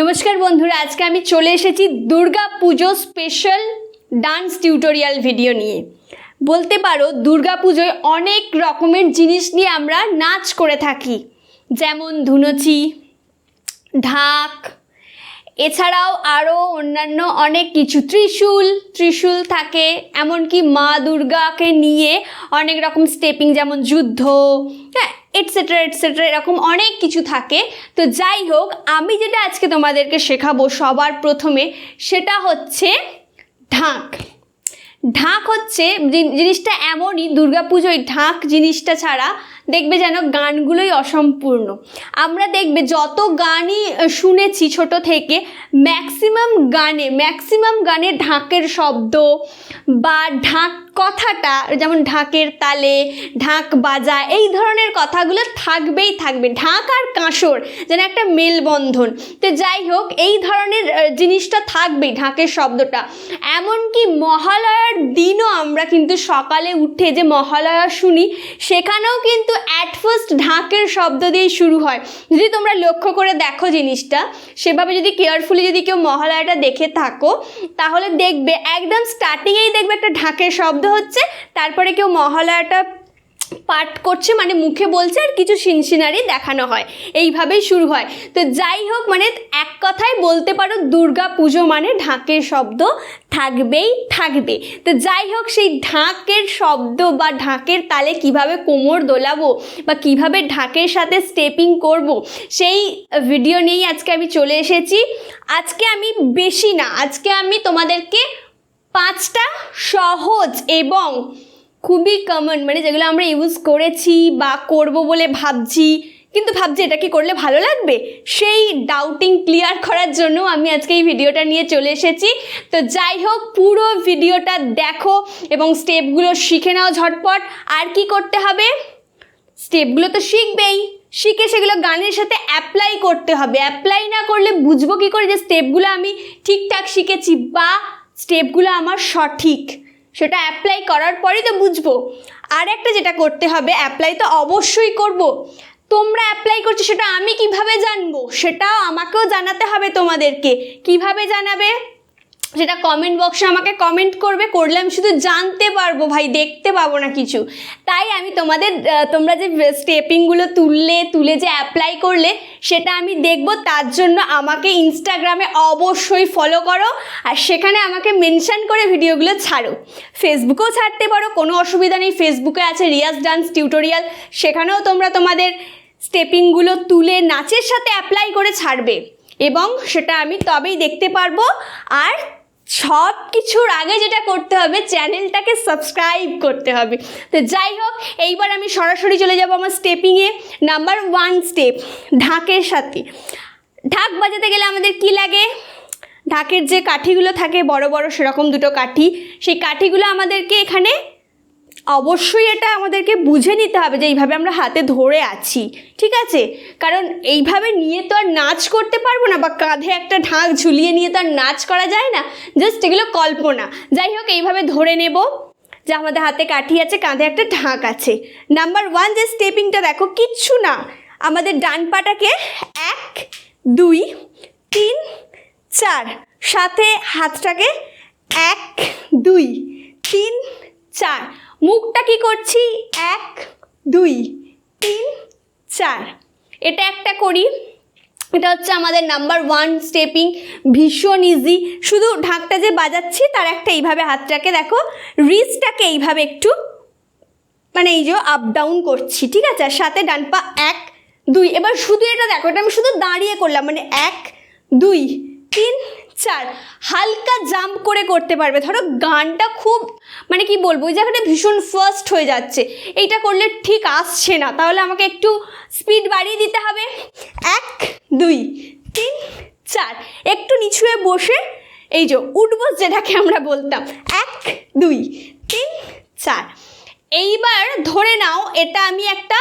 নমস্কার বন্ধুরা, আজকে আমি চলে এসেছি দুর্গা পুজো স্পেশাল ডান্স টিউটোরিয়াল ভিডিও নিয়ে। বলতে পারো দুর্গা পুজোয় অনেক রকমের জিনিস নিয়ে আমরা নাচ করে থাকি, যেমন ধুনুচি, ঢাক, এছাড়াও আরও অন্যান্য অনেক কিছু, ত্রিশূল থাকে, এমনকি মা দুর্গাকে নিয়ে অনেক রকম স্টেপিং, যেমন যুদ্ধ, হ্যাঁ, এটসেট্রা এটসেট্রা, এরকম অনেক কিছু থাকে। তো যাই হোক, আমি যেটা আজকে তোমাদেরকে শেখাবো সবার প্রথমে, সেটা হচ্ছে ঢাক। ঢাক হচ্ছে জিনিসটা এমনই, দুর্গাপুজোয় ঢাক জিনিসটা ছাড়া দেখবে যেন গানগুলোই অসম্পূর্ণ। আমরা দেখবে যত গানই শুনেছি ছোট থেকে, ম্যাক্সিমাম গানে ঢাকের শব্দ বা ঢাক কথাটা, যেমন ঢাকের তালে, ঢাক বাজা, এই ধরনের কথাগুলো থাকবেই থাকবে। ঢাক আর কাঁসর যেন একটা মেলবন্ধন। তো যাই হোক, এই ধরনের জিনিসটা থাকবেই, ঢাকের শব্দটা। এমনকি মহালয়ার দিনও আমরা কিন্তু সকালে উঠে যে মহালয়া শুনি, সেখানেও কিন্তু অ্যাট ফার্স্ট ঢাকের শব্দ দিয়েই শুরু হয়। যদি তোমরা লক্ষ্য করে দেখো জিনিসটা, সেভাবে যদি কেয়ারফুলি যদি কেউ মহালয়াটা দেখে থাকো, তাহলে দেখবে একদম স্টার্টিংয়েই দেখবে একটা ঢাকের শব্দ হচ্ছে, তারপরে কেউ মহালয়াটা পাঠ করছে, মানে মুখে বলছে, আর কিছু সিনসিনারি দেখানো হয়, এইভাবেই শুরু হয়। তো যাই হোক, মানে এক কথায় বলতে পারো দুর্গা পুজো মানে ঢাকের শব্দ থাকবেই থাকবে। তো যাই হোক, সেই ঢাকের শব্দ বা ঢাকের তালে কিভাবে কোমর দোলাবো বা কিভাবে ঢাকের সাথে স্টেপিং করব, সেই ভিডিও নিয়েই আজকে আমি চলে এসেছি। আজকে আমি বেশি না, আজকে আমি তোমাদেরকে 5টা সহজ এবং খুবই কমন, মানে যেগুলো আমরা ইউজ করেছি বা করব বলে ভাবছি, কিন্তু ভাবছি এটা কি করলে ভালো লাগবে, সেই ডাউটিং ক্লিয়ার করার জন্য আমি আজকে এই ভিডিওটা নিয়ে চলে এসেছি। তো যাই হোক, পুরো ভিডিওটা দেখো এবং স্টেপগুলো শিখে নাও ঝটপট। আর কি করতে হবে, স্টেপগুলো তো শিখবেই, শিখে সেগুলো গানের সাথে অ্যাপ্লাই করতে হবে। অ্যাপ্লাই না করলে বুঝবো কী করে যে স্টেপগুলো আমি ঠিকঠাক শিখেছি বা স্টেপগুলো আমার সঠিক? সেটা অ্যাপ্লাই করার পরেই তো বুঝবো। আর একটা যেটা করতে হবে, অ্যাপ্লাই তো অবশ্যই করব, তোমরা অ্যাপ্লাই করছো সেটা আমি কিভাবে জানবো, সেটাও আমাকেও জানাতে হবে তোমাদেরকে। কিভাবে জানাবে সেটা কমেন্ট বক্সে আমাকে কমেন্ট করবে, করলে আমি শুধু জানতে পারবো ভাই, দেখতে পাবো না কিছু। তাই আমি তোমরা যে স্টেপিংগুলো তুলে যে অ্যাপ্লাই করলে, সেটা আমি দেখব। তার জন্য আমাকে ইনস্টাগ্রামে অবশ্যই ফলো করো, আর সেখানে আমাকে মেনশন করে ভিডিওগুলো ছাড়ো। ফেসবুকেও ছাড়তে পারো, কোনো অসুবিধা নেই। ফেসবুকে আছে রিয়াজ ডান্স টিউটোরিয়াল, সেখানেও তোমরা তোমাদের স্টেপিংগুলো তুলে নাচের সাথে অ্যাপ্লাই করে ছাড়বে, এবং সেটা আমি তবেই দেখতে পারবো। আর সব কিছুর আগে যেটা করতে হবে, চ্যানেলটাকে সাবস্ক্রাইব করতে হবে। তো যাই হোক, এইবার আমি সরাসরি চলে যাব আমার স্টেপিংয়ে। নাম্বার 1 স্টেপ, ঢাকের সাথে। ঢাক বাজাতে গেলে আমাদের কি লাগে, ঢাকের যে কাঠিগুলো থাকে বড় বড় সেরকম 2টো কাঠি, সেই কাঠিগুলো আমাদেরকে এখানে অবশ্যই এটা আমাদেরকে বুঝে নিতে হবে যে এইভাবে আমরা হাতে ধরে আছি, ঠিক আছে? কারণ এইভাবে নিয়ে তো আর নাচ করতে পারবো না, বা কাঁধে একটা ঢাক ঝুলিয়ে নিয়ে তো আর নাচ করা যায় না, জাস্ট এগুলো কল্পনা। যাই হোক, এইভাবে ধরে নেব যে আমাদের হাতে কাঠি আছে, কাঁধে একটা ঢাক আছে। নাম্বার 1 যে স্টেপিংটা দেখো, কিচ্ছু না, আমাদের ডান পাটাকে 1 2 3 4, সাথে হাতটাকে 1 2 3 4, মুখটা কি করছি 1 2 3 4, এটা একটা করি। এটা হচ্ছে আমাদের নাম্বার 1 স্টেপিং, ভীষণ ইজি। শুধু ঢাকটা যে বাজাচ্ছি, তার একটা এইভাবে হাতটাকে দেখো, রিস্টটাকে এইভাবে একটু, মানে এই যে আপ ডাউন করছি, ঠিক আছে? আর সাথে ডান পা 1 2, এবার শুধু এটা দেখো, এটা আমি শুধু দাঁড়িয়ে করলাম, মানে 1 2 3 4, হালকা জাম্প করে করতে পারবে। ধরো গানটা খুব, মানে কি বলবো, ওই জায়গাটা ভীষণ ফাস্ট হয়ে যাচ্ছে, এইটা করলে ঠিক আসছে না, তাহলে আমাকে একটু স্পিড বাড়িয়ে দিতে হবে। 1 2 3 4, একটু নিচু হয়ে বসে এই যে উঠবস যেটাকে আমরা বলতাম, 1 2 3 4। এইবার ধরে নাও এটা আমি একটা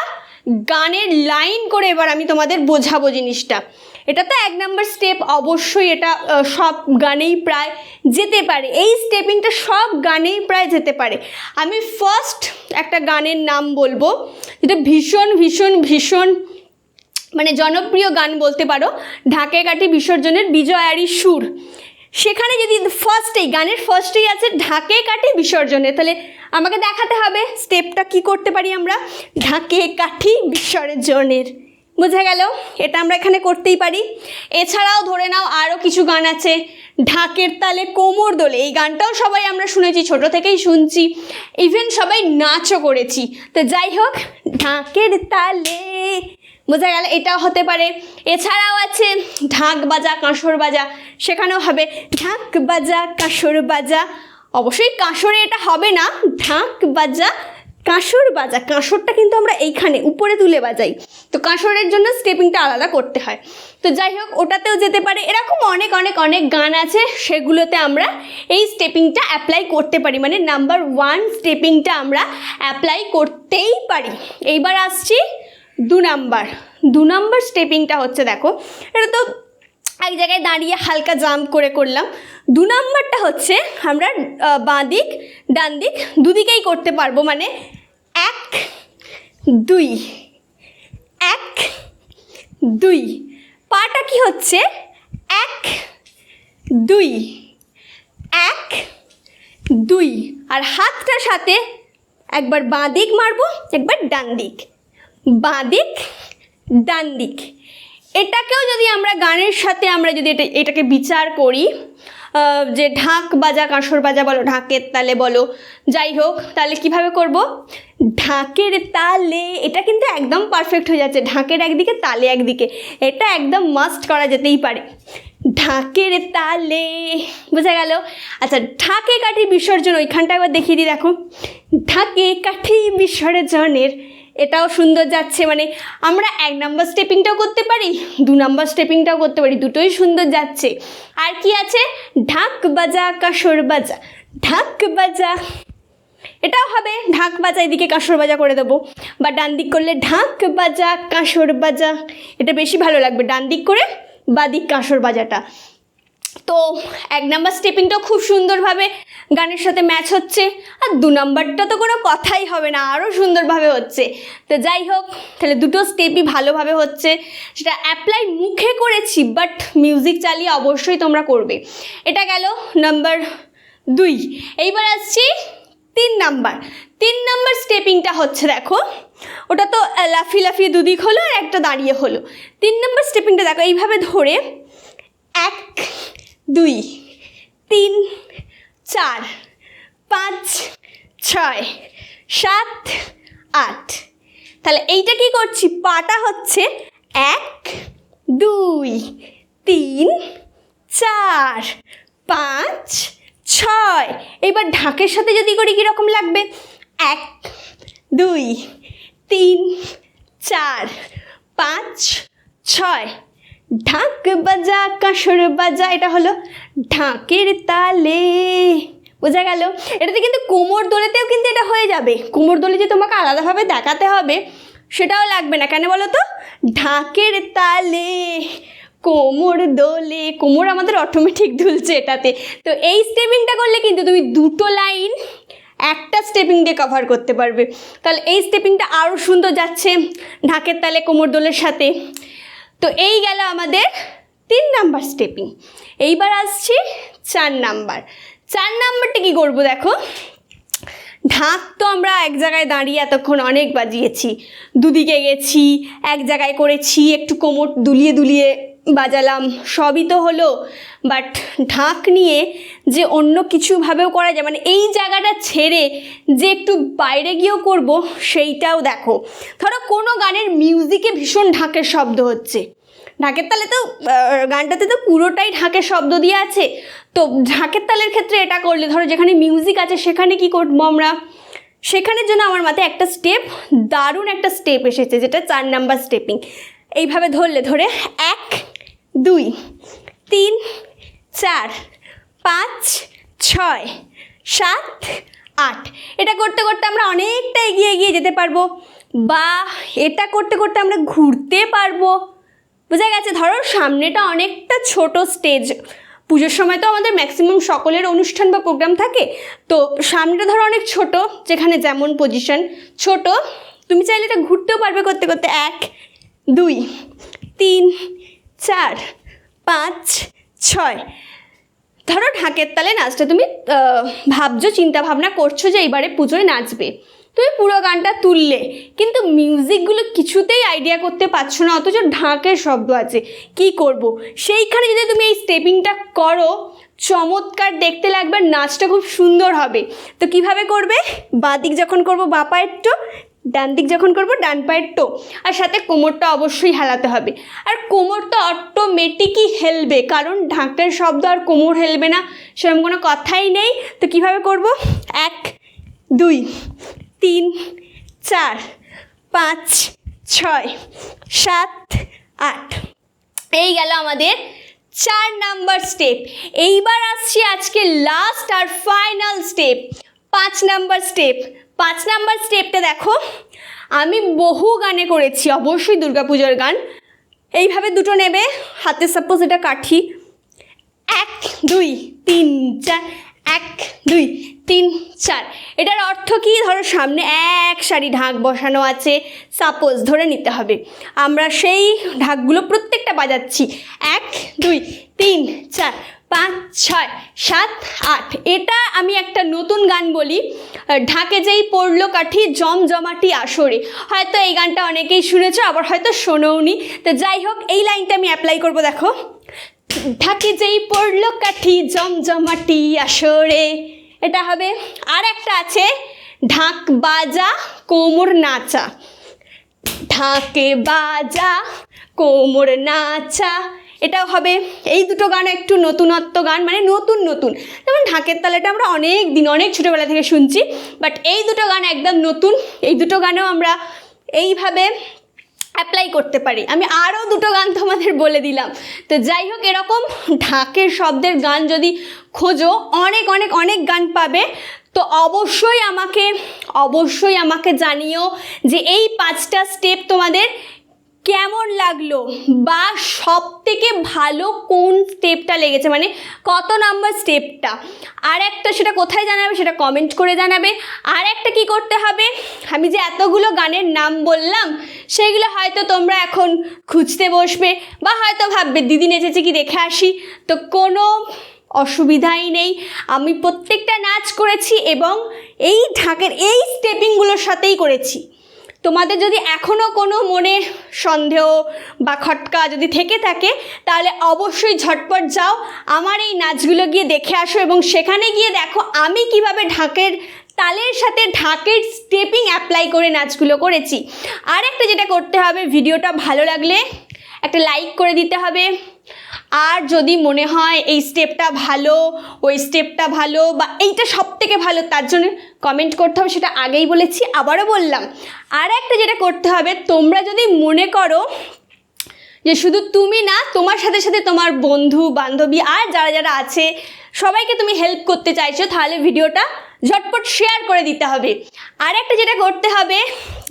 গানের লাইন করে এবার আমি তোমাদের বোঝাবো জিনিসটা। এটা তো 1 নম্বর স্টেপ, অবশ্যই এটা সব গানেই প্রায় যেতে পারে, এই স্টেপিংটা সব গানেই প্রায় যেতে পারে। আমি ফার্স্ট একটা গানের নাম বলবো, যেটা ভীষণ ভীষণ ভীষণ মানে জনপ্রিয় গান বলতে পারো, ঢাকে কাঠি বিসর্জনের বিজয়ারি সুর। সেখানে যদি ফার্স্টেই, গানের ফার্স্টেই আছে ঢাকে কাঠি বিসর্জনে, তাহলে আমাকে দেখাতে হবে স্টেপটা কি করতে পারি আমরা, ঢাকে কাঠি বিসর্জনের। বোঝা গেল? এটা আমরা এখানে করতেই পারি। এছাড়াও ধরে নাও আরও কিছু গান আছে, ঢাকের তালে কোমর দোলে, এই গানটাও সবাই আমরা শুনেছি, ছোট থেকেই শুনছি, ইভেন সবাই নাচও করেছি। তো যাই হোক, ঢাকের তালে, বোঝা গেল, এটাও হতে পারে। এছাড়াও আছে ঢাক বাজা কাঁসর বাজা, সেখানেও হবে ঢাক বাজা কাঁসর বাজা। অবশ্যই কাঁসরে এটা হবে না, ঢাক বাজা কাঁসর বাজা, কাঁসরটা কিন্তু আমরা এইখানে উপরে তুলে বাজাই, তো কাঁসরের জন্য স্টেপিংটা আলাদা করতে হয়। তো যাই হোক, ওটাতেও যেতে পারে। এরকম অনেক অনেক অনেক গান আছে, সেগুলোতে আমরা এই স্টেপিংটা অ্যাপ্লাই করতে পারি, মানে নাম্বার 1 স্টেপিংটা আমরা অ্যাপ্লাই করতেই পারি। এইবার আসছি 2 নাম্বার স্টেপিংটা হচ্ছে, দেখো এটা তো এক জায়গায় দাঁড়িয়ে হালকা জাম্প করে করলাম। 2 নাম্বারটা হচ্ছে আমরা বাঁ দিক ডান দিক দুদিকেই করতে পারবো, মানে 1 2 1 2, পাটা কি হচ্ছে 1 2 1 2, আর হাতটার সাথে একবার বাঁ দিক মারবো, একবার ডান দিক, বাঁ দিক ডান দিক। এটাকেও যদি আমরা গানের সাথে আমরা যদি এটাকে বিচার করি, যে ঢাক বাজা কাঁসর বাজা বলো, ঢাকের তালে বলো, যাই হোক, তাহলে কিভাবে করব, ঢাকের তালে, এটা কিন্তু একদম পারফেক্ট হয়ে যাচ্ছে, ঢাকের একদিকে তালে একদিকে, এটা একদম মাস্ট করা যেতেই পারে, ঢাকের তালে। বোঝা গেল? আচ্ছা, ঢাকে কাঠি বিসর্জন, ওইখানটা একবার দেখিয়ে দিই, দেখো ঢাকে কাঠি বিসর্জনের, এটাও সুন্দর যাচ্ছে। মানে আমরা 1 নাম্বার স্টেপিংটাও করতে পারি, 2 নাম্বার স্টেপিংটাও করতে পারি, দুটোই সুন্দর যাচ্ছে। আর কি আছে, ঢাক বাজা কাঁসর বাজা, ঢাক বাজা, এটাও হবে ঢাক বাজা, এদিকে কাঁসর বাজা করে দেবো, বা ডান দিক করলে ঢাক বাজা কাঁসর বাজা, এটা বেশি ভালো লাগবে, ডান দিক করে বা দিক কাঁসর বাজাটা। তো 1 নাম্বার স্টেপিংটাও খুব সুন্দরভাবে গানের সাথে ম্যাচ হচ্ছে, আর 2 নাম্বারটা তো কোনো কথাই হবে না, আরও সুন্দরভাবে হচ্ছে। তো যাই হোক, তাহলে দুটো স্টেপই ভালোভাবে হচ্ছে, সেটা অ্যাপ্লাই মুখে করেছি, বাট মিউজিক চালিয়ে অবশ্যই তোমরা করবে। এটা গেল নাম্বার 2। এইবার আসছি 3 নাম্বার স্টেপিংটা হচ্ছে, দেখো ওটা তো লাফিয়ে লাফিয়ে দুদিক হলো আর একটা দাঁড়িয়ে হলো। 3 নাম্বার স্টেপিংটা দেখো এইভাবে ধরে 1 2 3 4 5 6 7 8, তাহলে এইটা কি করছি, পাটা হচ্ছে 1 2 3 4 5 6। এবার ঢাকের সাথে যদি করি কীরকম লাগবে, 1 2 3 4 5 6, ঢাক বাজা কাঁসর বাজা, এটা হলো ঢাকের তালে। বোঝা গেল? এটাতে কিন্তু কোমর দোলেতেও কিন্তু এটা হয়ে যাবে, কোমর দোলে যে তোমাকে আলাদাভাবে দেখাতে হবে সেটাও লাগবে না, কেন বলো তো, ঢাকের তালে কোমর দোলে, কোমর আমাদের অটোমেটিক দুলছে এটাতে। তো এই স্টেপিংটা করলে কিন্তু তুমি 2টো লাইন একটা স্টেপিং দিয়ে কভার করতে পারবে, তাহলে এই স্টেপিংটা আরও সুন্দর যাচ্ছে ঢাকের তালে কোমর দোলের সাথে। তো এই গেল আমাদের 3 নাম্বার স্টেপিং। এইবার আসছি 4 নাম্বারটা কী করবো, দেখো ঢাক তো আমরা এক জায়গায় দাঁড়িয়ে এতক্ষণ অনেক বাজিয়েছি, দুদিকে গেছি, এক জায়গায় করেছি, একটু কোমর দুলিয়ে দুলিয়ে বাজালাম, সবই তো হলো, বাট ঢাক নিয়ে যে অন্য কিছুভাবেও করা যায়, মানে এই জায়গাটা ছেড়ে যে একটু বাইরে গিয়েও করব, সেইটাও দেখো। ধরো কোনো গানের মিউজিকে ভীষণ ঢাকের শব্দ হচ্ছে, ঢাকের তালে তো গানটাতে তো পুরোটাই ঢাকের শব্দ দিয়ে আছে, তো ঢাকের তালের ক্ষেত্রে এটা করলে, ধরো যেখানে মিউজিক আছে সেখানে কি করবো আমরা, সেখানের জন্য আমার মাথায় একটা স্টেপ, দারুণ একটা স্টেপ এসেছে, যেটা 4 নাম্বার স্টেপিং। এইভাবে ধরে 1 2 3 4 5 6 7 8, এটা করতে করতে আমরা অনেকটা এগিয়ে যেতে পারবো, বা এটা করতে করতে আমরা ঘুরতে পারবো। বোঝা গেছে? ধরো সামনেটা অনেকটা ছোট স্টেজ, পুজোর সময় তো আমাদের ম্যাক্সিমাম সকলের অনুষ্ঠান বা প্রোগ্রাম থাকে, তো সামনেটা ধরো অনেক ছোট, যেখানে যেমন পজিশন ছোট, তুমি চাইলে এটা ঘুরতেও পারবে করতে করতে 1 2 3 4 5 6। ধরো ঢাকের তালে নাচটা তুমি ভাবছো, চিন্তা ভাবনা করছো যে এইবারে পুজোয় নাচবে, তুমি পুরো গানটা তুললে, কিন্তু মিউজিকগুলো কিছুতেই আইডিয়া করতে পারছো না, অথচ ঢাকের শব্দ আছে, কি করব? সেইখানে যদি তুমি এই স্টেপিংটা করো, চমৎকার দেখতে লাগবে, নাচটা খুব সুন্দর হবে। তো কিভাবে করবে? বাঁ দিক যখন করবো বাঁ পায়ের টো, ডান দিক যখন করবো ডান পায়ের টো, আর সাথে কোমরটা অবশ্যই হেলাতে হবে। আর কোমর তো অটোমেটিকই হেলবে, কারণ ঢাকের শব্দ আর কোমর হেলবে না সেরকম কোনো কথাই নেই। তো কিভাবে করব? 1 2 3 4 5 6 7 8। এই গেল আমাদের 4 নাম্বার স্টেপ। এইবার আসছি আজকে লাস্ট আর final step, 5 number step. 5 number স্টেপটা দেখো, আমি বহু গানে করেছি, অবশ্যই দুর্গাপুজোর গান। এইভাবে দুটো নেবে হাতে, সাপোজ এটা কাঠি, 1 2 3 4, 1 2 3 4। এটার অর্থ কি? ধরো সামনে এক সারি ঢাক বসানো আছে, সাপোজ ধরে নিতে হবে, আমরা সেই ঢাকগুলো প্রত্যেকটা বাজাচ্ছি, 1 2 3 4 5 6 7 8। এটা আমি একটা নতুন গান বলি, ঢাকে যেই পড়লো কাঠি জমজমাটি আসরে। হয়তো এই গানটা অনেকেই শুনেছো, আবার হয়তো শোনোওনি। তো যাই হোক, এই লাইনটা আমি অ্যাপ্লাই করবো। দেখো, ঢাকে যেই পড়লো কাঠি জমজমাটি আসরে, এটা হবে। আর একটা আছে, ঢাক বাজা কোমর নাচা, ঢাকে বাজা কোমর নাচা, এটাও হবে। এই দুটো গান একটু নতুনত্ব গান, মানে নতুন নতুন। যেমন ঢাকের তালেটা আমরা অনেক দিন, অনেক ছোটোবেলা থেকে শুনছি, বাট এই দুটো গান একদম নতুন। এই দুটো গানেও আমরা এইভাবে অ্যাপ্লাই করতে পারি। আমি আরও দুটো গান তোমাদের বলে দিলাম। তো যাই হোক, এরকম ঢাকের শব্দের গান যদি খোঁজো, অনেক অনেক অনেক গান পাবে। তো অবশ্যই আমাকে জানিও যে এই 5টা স্টেপ তোমাদের কেমন লাগলো, বা সব থেকে ভালো কোন স্টেপটা লেগেছে, মানে কত নাম্বার স্টেপটা। আর একটা, সেটা কোথায় জানাবে, সেটা কমেন্ট করে জানাবে। আর একটা কী করতে হবে, আমি যে এতগুলো গানের নাম বললাম, সেইগুলো হয়তো তোমরা এখন খুঁজতে বসবে, বা হয়তো ভাববে দিদি নেচেছে কি দেখে আসি। তো কোনো অসুবিধাই নেই, আমি প্রত্যেকটা নাচ করেছি এবং এই ঢাকের এই স্টেপিংগুলোর সাথেই করেছি। তোমাদের যদি এখনও কোনো মনে সন্দেহ বা খটকা যদি থেকে থাকে, তাহলে অবশ্যই ঝটপট যাও আমার এই নাচগুলো গিয়ে দেখে আসো, এবং সেখানে গিয়ে দেখো আমি কিভাবে ঢাকের তালের সাথে ঢাকের স্টেপিং অ্যাপ্লাই করে নাচগুলো করেছি। আর একটা যেটা করতে হবে, ভিডিওটা ভালো লাগলে একটা লাইক করে দিতে হবে। আর যদি মনে হয় এই স্টেপটা ভালো, ওই স্টেপটা ভালো, বা এইটা সব থেকে ভালো, তার জন্য কমেন্ট করতে হবে, সেটা আগেই বলেছি, আবারও বললাম। আর একটা যেটা করতে হবে, তোমরা যদি মনে করো যে শুধু তুমি না, তোমার সাথে সাথে তোমার বন্ধু বান্ধবী আর যারা যারা আছে সবাইকে তুমি হেল্প করতে চাইছো, তাহলে ভিডিওটা ঝটপট শেয়ার করে দিতে হবে। আর একটা যেটা করতে হবে,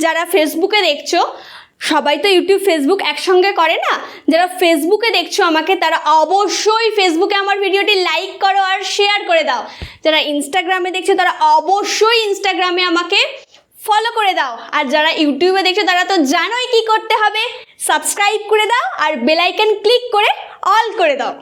যারা ফেসবুকে দেখছো, সবাই তো ইউটিউব ফেসবুক একসঙ্গে করে না, যারা ফেসবুকে দেখছো আমাকে, তারা অবশ্যই ফেসবুকে আমার ভিডিওটি লাইক করো আর শেয়ার করে দাও। যারা ইনস্টাগ্রামে দেখছো, তারা অবশ্যই ইনস্টাগ্রামে আমাকে ফলো করে দাও। আর যারা ইউটিউবে দেখছো, তারা তো জানোই কি করতে হবে, সাবস্ক্রাইব করে দাও আর বেল আইকন ক্লিক করে অল করে দাও।